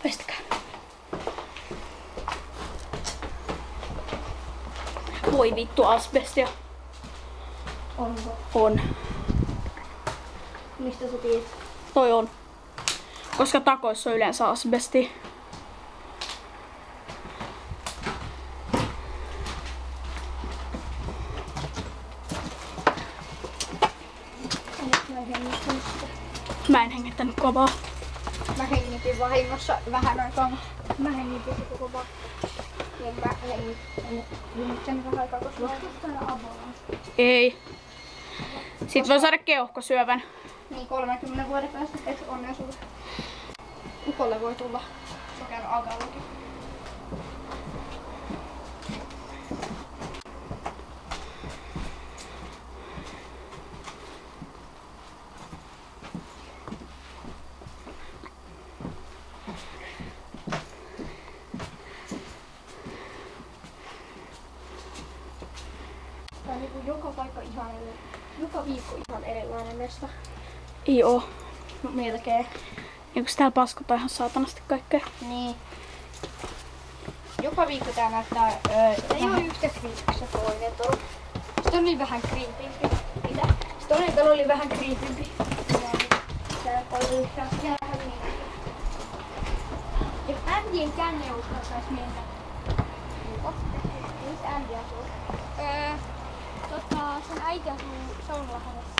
Pestäkää. Voi vittu asbestia. Onko? On. Mistä sä tiedät? Toi on. Koska takoissa on yleensä asbesti. Mä en hengittänyt kovaa. Mä hengitin vahingossa vähän aikaa. Mä hengitin se koko vaan. Niin mä hengitin vähän aikaa, koska mä saada avolaan. Ei. Sit voi saada keuhkosyövän. Niin 30 vuoden päästä, et onnea sulle. Ukolle voi tulla. Mä käyn agallakin. Tää on niinku joka paikka ihan erilainen. Joka viikko ihan erilainen mesta. Ei oo. No, melkein. Eikös täällä paskota ihan saatanasti kaikkea? Niin. Joka viikko tää näyttää... ei oo yhtä kriipissä toinen tuolla. Sitten oli vähän kriipimpi. Mitä? Sitten tuolla oli vähän kriipimpi. Tää oli vähän niin. Jos Andien tänne uskaltais mennä. Missä Andi asuu? Sen äiti asuu Saunalahdessa.